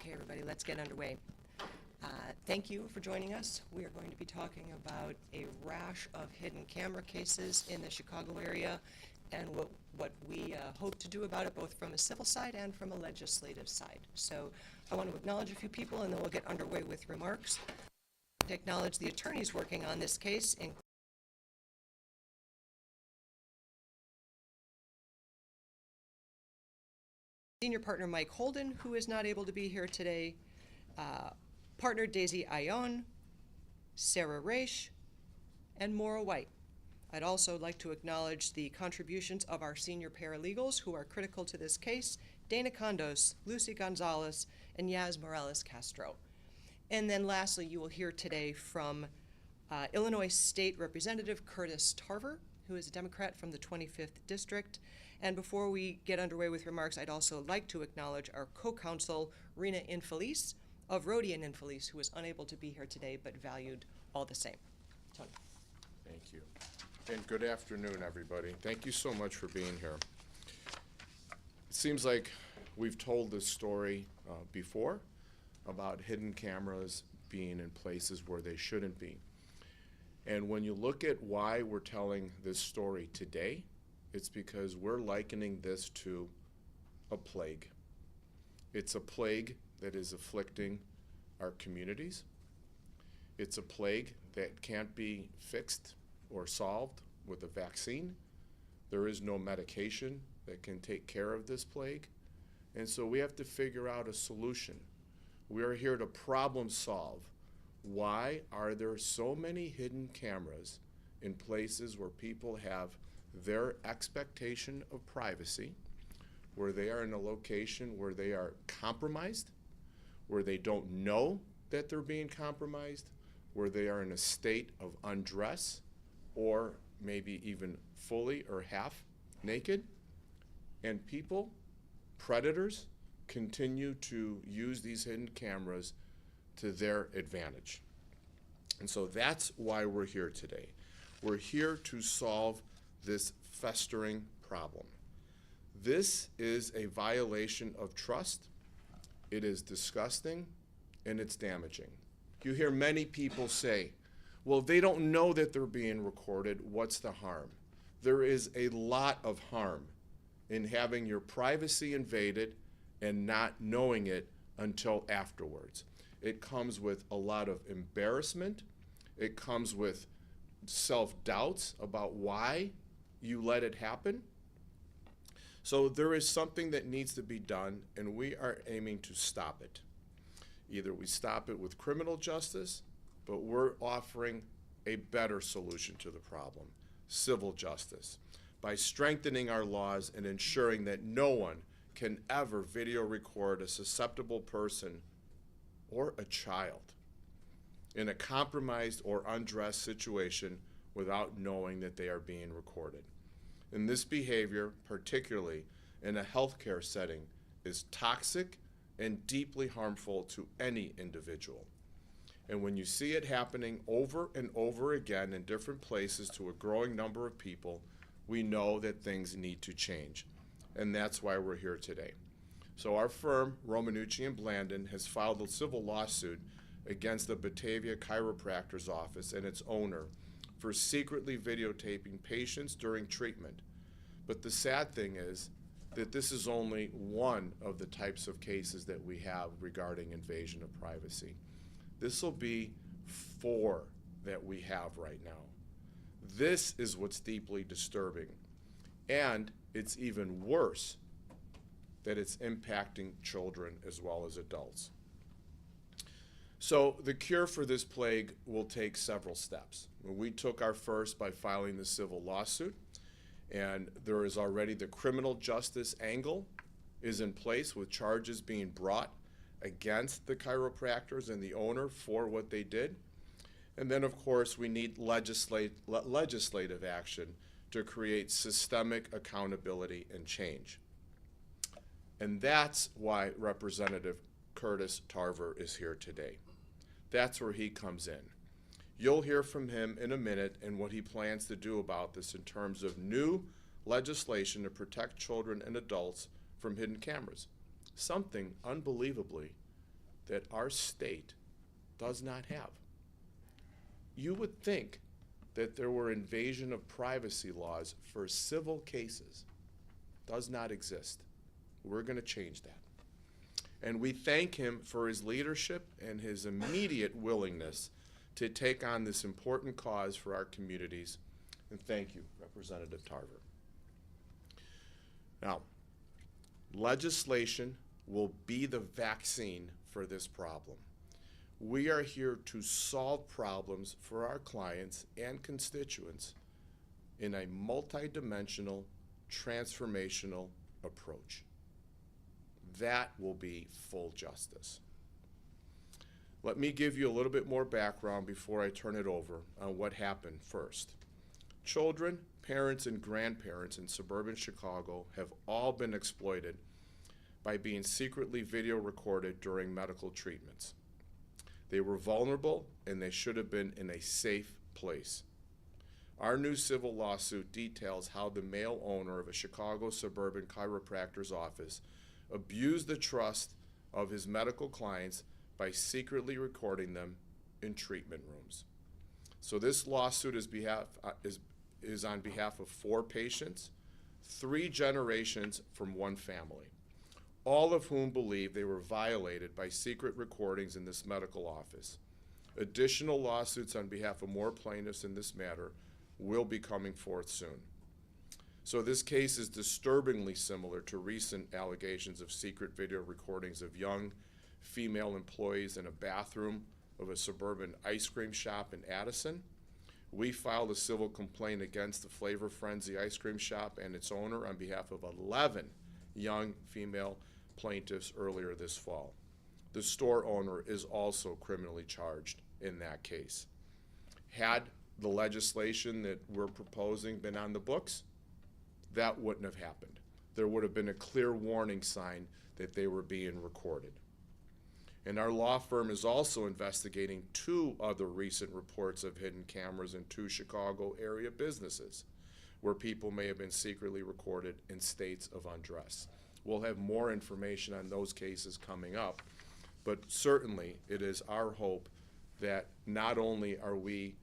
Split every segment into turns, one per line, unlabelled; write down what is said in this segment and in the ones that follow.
Okay, everybody, let's get underway. Thank you for joining us. We are going to be talking about a rash of hidden camera cases in the Chicago area and what we hope to do about it, both from a civil side and from a legislative side. So I want to acknowledge a few people, and then we'll get underway with remarks. To acknowledge the attorneys working on this case, Senior Partner Mike Holden, who is not able to be here today, Partner Daisy Ayllón, Sarah Raisch, and Maura White. I'd also like to acknowledge the contributions of our senior paralegals who are critical to this case, Dana Condos, Lucy Gonzalez, and Yaz Morales Castro. And then lastly, you will hear today from Illinois State Representative Curtis Tarver, who is a Democrat from the 25th District. And before we get underway with remarks, I'd also like to acknowledge our co-counsel, Rina Infelise, of Rohde and Infelise, who is unable to be here today, but valued all the same. Tony.
Thank you. And good afternoon, everybody. Thank you so much for being here. It seems like we've told this story before about hidden cameras being in places where they shouldn't be. And when you look at why we're telling this story today, it's because we're likening this to a plague. It's a plague that is afflicting our communities. It's a plague that can't be fixed or solved with a vaccine. There is no medication that can take care of this plague. And so we have to figure out a solution. We are here to problem solve. Why are there so many hidden cameras in places where people have their expectation of privacy, where they are in a location where they are compromised, where they don't know that they're being compromised, where they are in a state of undress, or maybe even fully or half naked, and people, predators, continue to use these hidden cameras to their advantage. And so that's why we're here today. We're here to solve this festering problem. This is a violation of trust. It is disgusting and it's damaging. You hear many people say, well, they don't know that they're being recorded. What's the harm? There is a lot of harm in having your privacy invaded and not knowing it until afterwards. It comes with a lot of embarrassment. It comes with self-doubts about why you let it happen. So there is something that needs to be done, and we are aiming to stop it. Either we stop it with criminal justice, but we're offering a better solution to the problem, civil justice, by strengthening our laws and ensuring that no one can ever video record a susceptible person or a child in a compromised or undressed situation without knowing that they are being recorded. And this behavior, particularly in a healthcare setting, is toxic and deeply harmful to any individual. And when you see it happening over and over again in different places to a growing number of people, we know that things need to change. And that's why we're here today. So our firm, Romanucci Blandin, has filed a civil lawsuit against the Batavia chiropractor's office and its owner for secretly videotaping patients during treatment. But the sad thing is that this is only one of the types of cases that we have regarding invasion of privacy. This will be 4 that we have right now. This is what's deeply disturbing. And it's even worse that it's impacting children as well as adults. So the cure for this plague will take several steps. We took our first by filing the civil lawsuit, and there is already the criminal justice angle is in place with charges being brought against the chiropractors and the owner for what they did. And then, of course, we need legislative action to create systemic accountability and change. And that's why Representative Curtis Tarver is here today. That's where he comes in. You'll hear from him in a minute and what he plans to do about this in terms of new legislation to protect children and adults from hidden cameras, something unbelievably that our state does not have. You would think that there were invasion of privacy laws for civil cases. Does not exist. We're going to change that. And we thank him for his leadership and his immediate willingness to take on this important cause for our communities. And thank you, Representative Tarver. Now, legislation will be the vaccine for this problem. We are here to solve problems for our clients and constituents in a multidimensional, transformational approach. That will be full justice. Let me give you a little bit more background before I turn it over on what happened first. Children, parents, and grandparents in suburban Chicago have all been exploited by being secretly video recorded during medical treatments. They were vulnerable and they should have been in a safe place. Our new civil lawsuit details how the male owner of a Chicago suburban chiropractor's office abused the trust of his medical clients by secretly recording them in treatment rooms. So this lawsuit is on behalf of 4 patients, 3 generations from one family, all of whom believe they were violated by secret recordings in this medical office. Additional lawsuits on behalf of more plaintiffs in this matter will be coming forth soon. So this case is disturbingly similar to recent allegations of secret video recordings of young female employees in a bathroom of a suburban ice cream shop in Addison. We filed a civil complaint against the Flavor Frenzy ice cream shop and its owner on behalf of 11 young female plaintiffs earlier this fall. The store owner is also criminally charged in that case. Had the legislation that we're proposing been on the books, that wouldn't have happened. There would have been a clear warning sign that they were being recorded. And our law firm is also investigating 2 other recent reports of hidden cameras in 2 Chicago area businesses where people may have been secretly recorded in states of undress. We'll have more information on those cases coming up, but certainly it is our hope that not only are we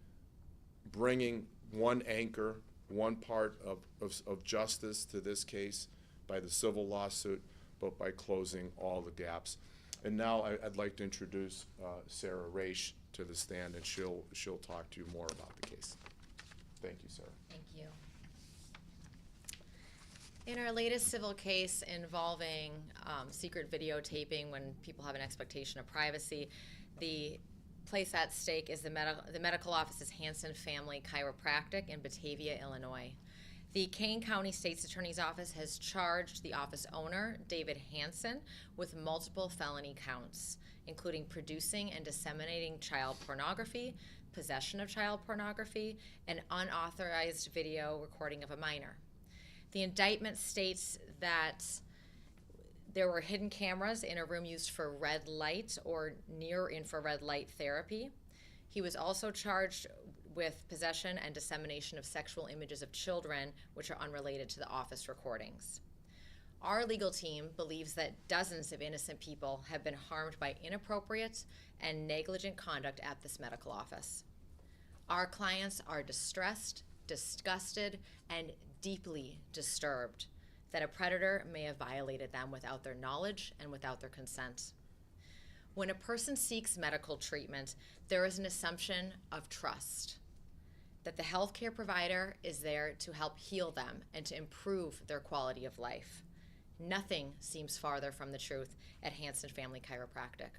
bringing one anchor, one part of justice to this case by the civil lawsuit, but by closing all the gaps. And now I'd like to introduce Sarah Raisch to the stand, and she'll talk to you more about the case. Thank you, Sarah.
Thank you. In our latest civil case involving secret videotaping when people have an expectation of privacy, the place at stake is the medical office is Hanson Family Chiropractic in Batavia, Illinois. The Kane County State's Attorney's Office has charged the office owner, David Hanson, with multiple felony counts, including producing and disseminating child pornography, possession of child pornography, and unauthorized video recording of a minor. The indictment states that there were hidden cameras in a room used for red light or near infrared light therapy. He was also charged with possession and dissemination of sexual images of children, which are unrelated to the office recordings. Our legal team believes that dozens of innocent people have been harmed by inappropriate and negligent conduct at this medical office. Our clients are distressed, disgusted, and deeply disturbed that a predator may have violated them without their knowledge and without their consent. When a person seeks medical treatment, there is an assumption of trust, that the healthcare provider is there to help heal them and to improve their quality of life. Nothing seems farther from the truth at Hanson Family Chiropractic.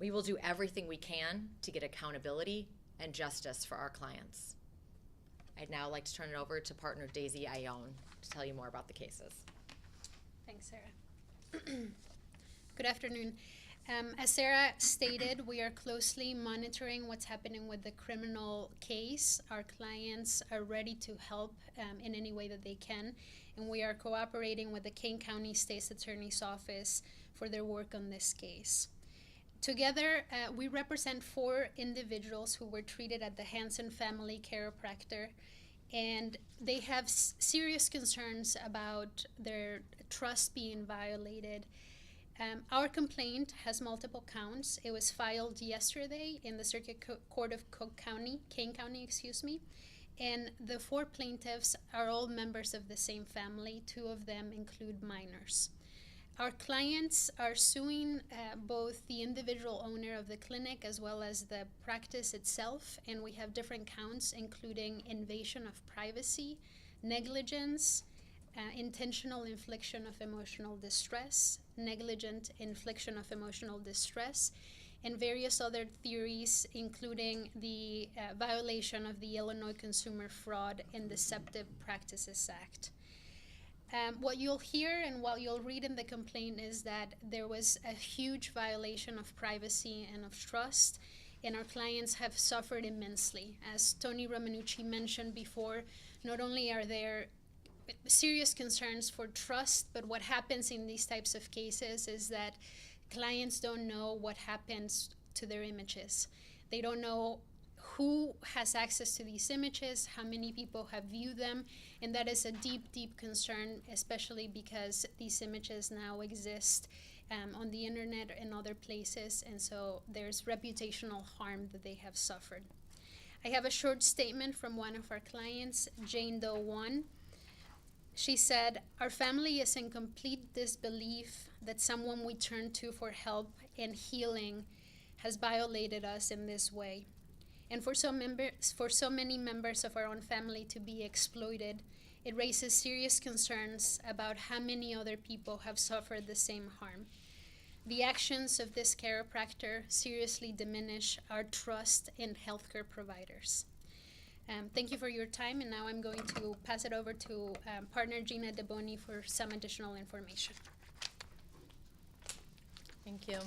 We will do everything we can to get accountability and justice for our clients. I'd now like to turn it over to partner Daisy Ayllón to tell you more about the cases.
Thanks, Sarah. Good afternoon. As Sarah stated, we are closely monitoring what's happening with the criminal case. Our clients are ready to help in any way that they can, and we are cooperating with the Kane County State's Attorney's Office for their work on this case. Together, we represent 4 individuals who were treated at the Hanson Family Chiropractor, and they have serious concerns about their trust being violated. Our complaint has multiple counts. It was filed yesterday in the Circuit Court of Kane County, and the 4 plaintiffs are all members of the same family. 2 of them include minors. Our clients are suing both the individual owner of the clinic as well as the practice itself, and we have different counts, including invasion of privacy, negligence, intentional infliction of emotional distress, negligent infliction of emotional distress, and various other theories, including the violation of the Illinois Consumer Fraud and Deceptive Practices Act. What you'll hear and what you'll read in the complaint is that there was a huge violation of privacy and of trust, and our clients have suffered immensely. As Tony Romanucci mentioned before, not only are there serious concerns for trust, but what happens in these types of cases is that clients don't know what happens to their images. They don't know who has access to these images, how many people have viewed them, and that is a deep, deep concern, especially because these images now exist on the internet and other places, and so there's reputational harm that they have suffered. I have a short statement from one of our clients, Jane Doe 1. She said, "Our family is in complete disbelief that someone we turn to for help and healing has violated us in this way. And for so many members of our own family to be exploited, it raises serious concerns about how many other people have suffered the same harm. The actions of this chiropractor seriously diminish our trust in healthcare providers." Thank you for your time, and now I'm going to pass it over to partner Gina DeBoni for some additional information.
Thank you.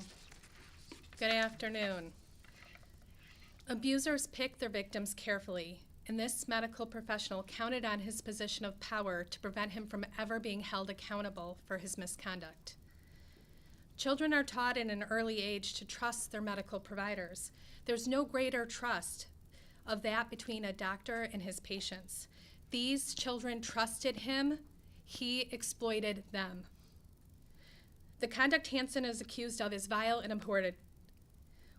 Good afternoon. Abusers pick their victims carefully, and this medical professional counted on his position of power to prevent him from ever being held accountable for his misconduct. Children are taught at an early age to trust their medical providers. There's no greater trust of that between a doctor and his patients. These children trusted him. He exploited them. The conduct Hanson is accused of is vile and abhorrent.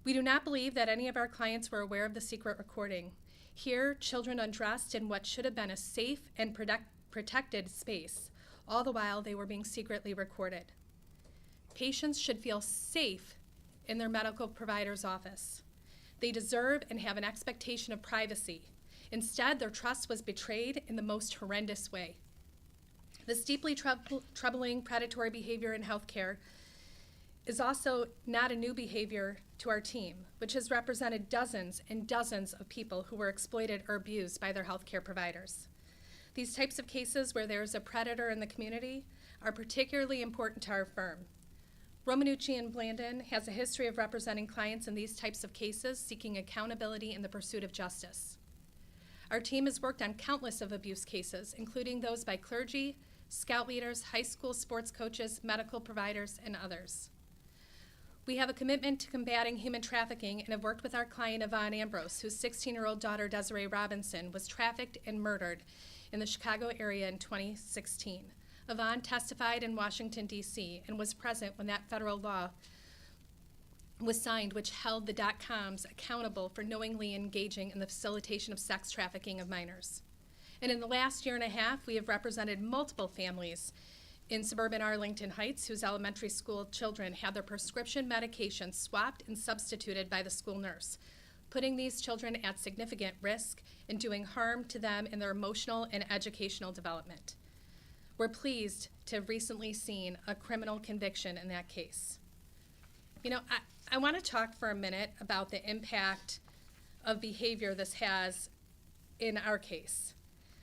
We do not believe that any of our clients were aware of the secret recording. Here, children undressed in what should have been a safe and protected space. All the while, they were being secretly recorded. Patients should feel safe in their medical provider's office. They deserve and have an expectation of privacy. Instead, their trust was betrayed in the most horrendous way. This deeply troubling predatory behavior in healthcare is also not a new behavior to our team, which has represented dozens and dozens of people who were exploited or abused by their healthcare providers. These types of cases where there is a predator in the community are particularly important to our firm. Romanucci Blandin has a history of representing clients in these types of cases, seeking accountability in the pursuit of justice. Our team has worked on countless of abuse cases, including those by clergy, scout leaders, high school sports coaches, medical providers, and others. We have a commitment to combating human trafficking and have worked with our client Yvonne Ambrose, whose 16-year-old daughter Desiree Robinson was trafficked and murdered in the Chicago area in 2016. Yvonne testified in Washington, D.C., and was present when that federal law was signed, which held the .coms accountable for knowingly engaging in the facilitation of sex trafficking of minors. And in the last year and a half, we have represented multiple families in suburban Arlington Heights whose elementary school children had their prescription medications swapped and substituted by the school nurse, putting these children at significant risk and doing harm to them in their emotional and educational development. We're pleased to have recently seen a criminal conviction in that case. You know, I want to talk for a minute about the impact of behavior this has in our case.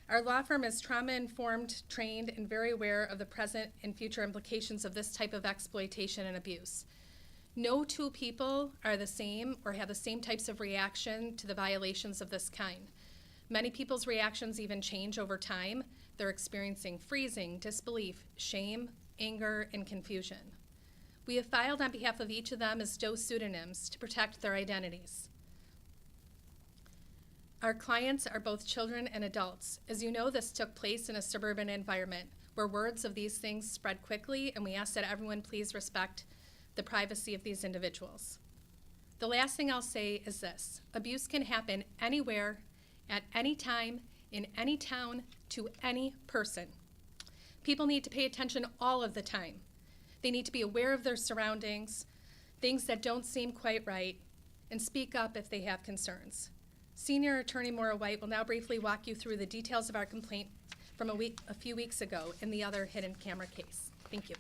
Our law firm is trauma-informed, trained, and very aware of the present and future implications of this type of exploitation and abuse. No two people are the same or have the same types of reaction to the violations of this kind. Many people's reactions even change over time. They're experiencing freezing, disbelief, shame, anger, and confusion. We have filed on behalf of each of them as Doe pseudonyms to protect their identities. Our clients are both children and adults. As you know, this took place in a suburban environment where words of these things spread quickly, and we ask that everyone please respect the privacy of these individuals. The last thing I'll say is this: abuse can happen anywhere, at any time, in any town, to any person. People need to pay attention all of the time. They need to be aware of their surroundings, things that don't seem quite right, and speak up if they have concerns. Senior Attorney Maura White will now briefly walk you through the details of our complaint from a few weeks ago in the other hidden camera case. Thank you.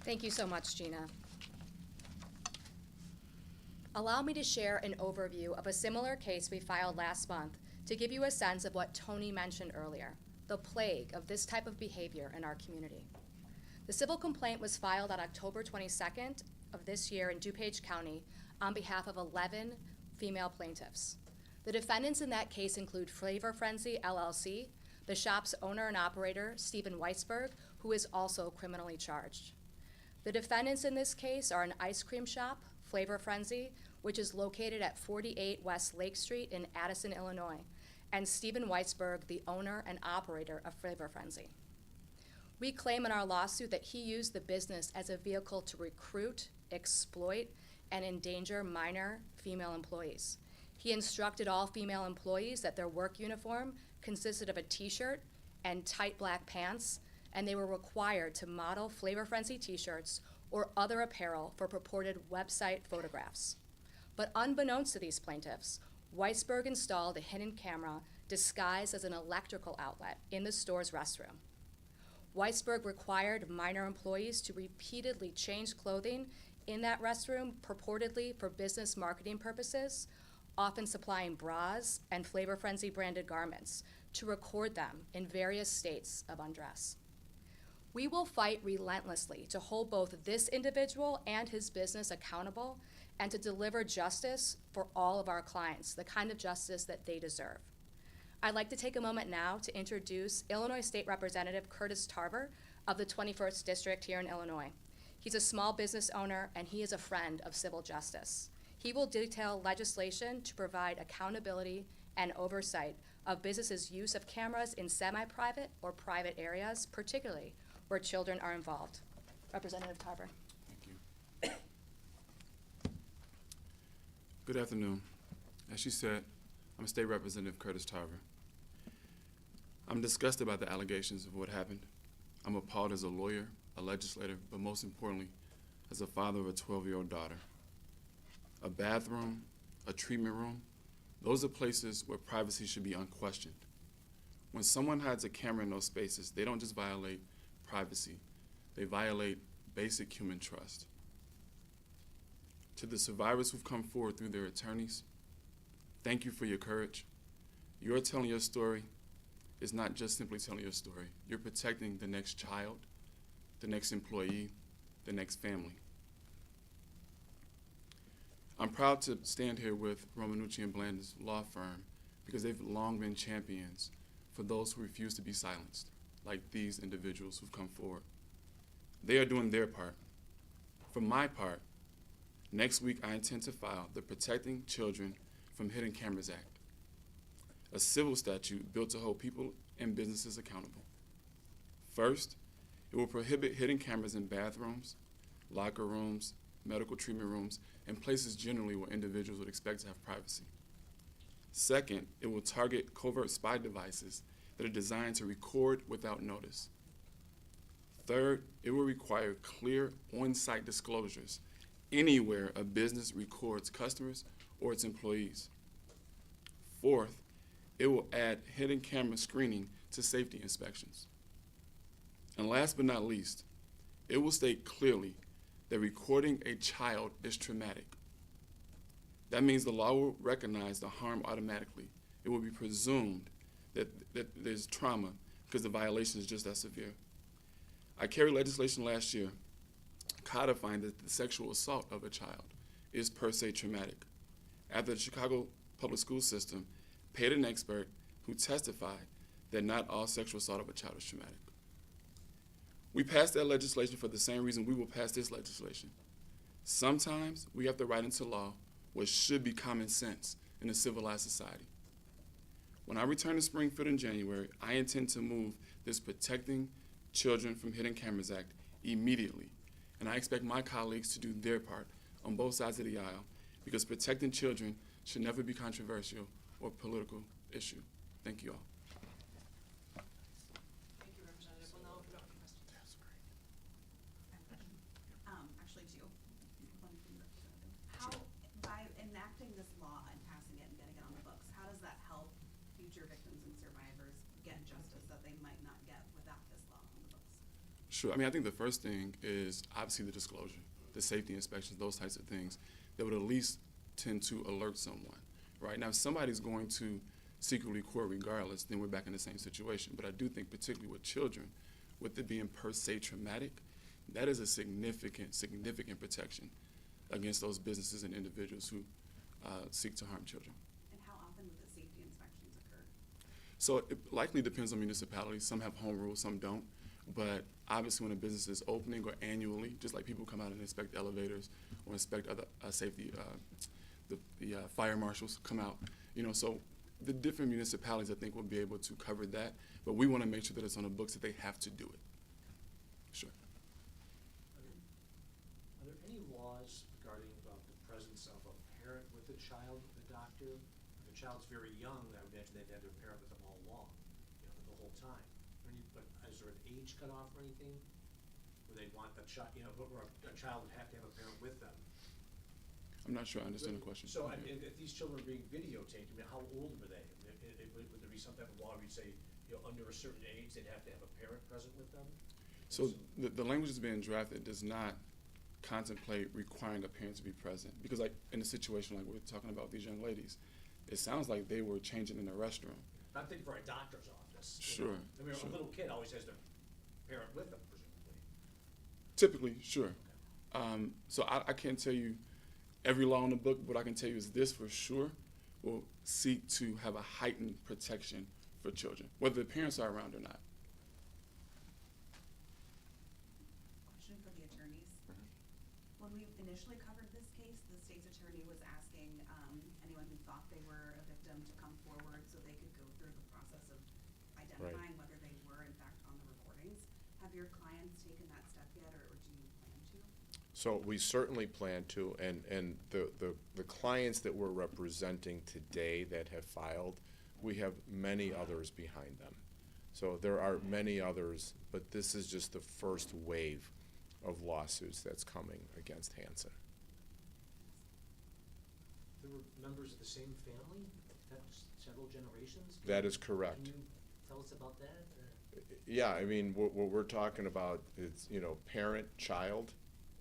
Thank you so much, Gina. Allow me to share an overview of a similar case we filed last month to give you a sense of what Tony mentioned earlier, the plague of this type of behavior in our community. The civil complaint was filed on October 22nd of this year in DuPage County on behalf of 11 female plaintiffs. The defendants in that case include Flavor Frenzy LLC, the shop's owner and operator, Stephen Weisberg, who is also criminally charged. The defendants in this case are an ice cream shop, Flavor Frenzy, which is located at 48 West Lake Street in Addison, Illinois, and Stephen Weisberg, the owner and operator of Flavor Frenzy. We claim in our lawsuit that he used the business as a vehicle to recruit, exploit, and endanger minor female employees. He instructed all female employees that their work uniform consisted of a t-shirt and tight black pants, and they were required to model Flavor Frenzy t-shirts or other apparel for purported website photographs. But unbeknownst to these plaintiffs, Weisberg installed a hidden camera disguised as an electrical outlet in the store's restroom. Weisberg required minor employees to repeatedly change clothing in that restroom, purportedly for business marketing purposes, often supplying bras and Flavor Frenzy branded garments to record them in various states of undress. We will fight relentlessly to hold both this individual and his business accountable and to deliver justice for all of our clients, the kind of justice that they deserve. I'd like to take a moment now to introduce Illinois State Representative Curtis Tarver of the 21st District here in Illinois. He's a small business owner and he is a friend of civil justice. He will detail legislation to provide accountability and oversight of businesses' use of cameras in semi-private or private areas, particularly where children are involved. Representative Tarver.
Thank you. Good afternoon. As she said, I'm State Representative Curtis Tarver. I'm disgusted about the allegations of what happened. I'm appalled as a lawyer, a legislator, but most importantly, as a father of a 12-year-old daughter. A bathroom, a treatment room, those are places where privacy should be unquestioned. When someone hides a camera in those spaces, they don't just violate privacy, they violate basic human trust. To the survivors who've come forward through their attorneys, thank you for your courage. You're telling your story is not just simply telling your story. You're protecting the next child, the next employee, the next family. I'm proud to stand here with Romanucci Blandin's law firm because they've long been champions for those who refuse to be silenced, like these individuals who've come forward. They are doing their part. For my part, next week I intend to file the Protecting Children from Hidden Cameras Act, a civil statute built to hold people and businesses accountable. First, it will prohibit hidden cameras in bathrooms, locker rooms, medical treatment rooms, and places generally where individuals would expect to have privacy. Second, it will target covert spy devices that are designed to record without notice. Third, it will require clear on-site disclosures anywhere a business records customers or its employees. Fourth, it will add hidden camera screening to safety inspections. And last but not least, it will state clearly that recording a child is traumatic. That means the law will recognize the harm automatically. It will be presumed that there's trauma because the violation is just that severe. I carried legislation last year codifying that the sexual assault of a child is per se traumatic, after the Chicago public school system paid an expert who testified that not all sexual assault of a child is traumatic. We passed that legislation for the same reason we will pass this legislation. Sometimes we have to write into law what should be common sense in a civilized society. When I return to Springfield in January, I intend to move this Protecting Children from Hidden Cameras Act immediately. And I expect my colleagues to do their part on both sides of the aisle, because protecting children should never be controversial or political issue. Thank you all.
Thank you, Representative. We'll now open up for questions.
Actually two. One for you, Representative. How, by enacting this law and passing it and getting it on the books, how does that help future victims and survivors get justice that they might not get without this law on the books?
Sure. I mean, I think the first thing is obviously the disclosure, the safety inspections, those types of things that would at least tend to alert someone, right? Now, if somebody's going to secretly court regardless, then we're back in the same situation. But I do think, particularly with children, with it being per se traumatic, that is a significant protection against those businesses and individuals who seek to harm children.
And how often would the safety inspections occur?
So it likely depends on municipalities. Some have home rules, some don't. But obviously when a business is opening or annually, just like people come out and inspect elevators or inspect other safety, the fire marshals come out, so the different municipalities I think will be able to cover that, but we want to make sure that it's on the books that they have to do it. Sure.
Are there any laws regarding the presence of a parent with a child, with a doctor? If the child's very young, I would imagine they'd have their parent with them all along, the whole time. But is there an age cutoff or anything where they want the child, where a child would have to have a parent with them?
I'm not sure I understand the question.
So, if these children are being videotaped, how old were they? Would there be some type of law where you'd say, under a certain age, they'd have to have a parent present with them?
So the language that's being drafted does not contemplate requiring a parent to be present, because like in a situation like we're talking about with these young ladies, it sounds like they were changing in the restroom.
I'm thinking for a doctor's office.
Sure.
A little kid always has their parent with them, presumably.
Typically, sure. So I can't tell you every law in the book. What I can tell you is this for sure will seek to have a heightened protection for children, whether the parents are around or not.
Question for the attorneys. When we initially covered this case, the state's attorney was asking anyone who thought they were a victim to come forward so they could go through the process of identifying whether they were in fact on the recordings. Have your clients taken that step yet, or do you plan to?
So we certainly plan to, and the clients that we're representing today that have filed, we have many others behind them. So there are many others, but this is just the first wave of lawsuits that's coming against Hanson.
There were members of the same family? That's several generations?
That is correct.
Can you tell us about that?
Yeah, I mean, what we're talking about is, parent, child,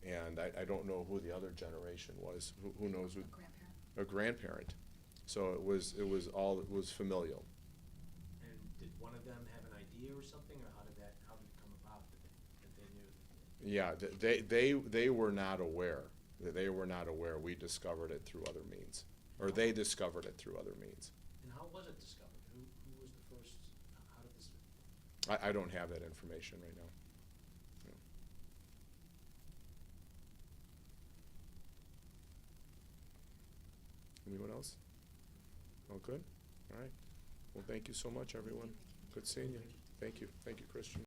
and I don't know who the other generation was. Who knows who?
Grandparent.
A grandparent. So it was familial.
And did one of them have an idea or something, or how did it come about that they knew?
Yeah, they were not aware. They were not aware. We discovered it through other means, or they discovered it through other means.
And how was it discovered? Who was the first? How did this?
I don't have that information right now. Anyone else? All good? All right. Well, thank you so much, everyone. Good seeing you. Thank you. Thank you, Christian.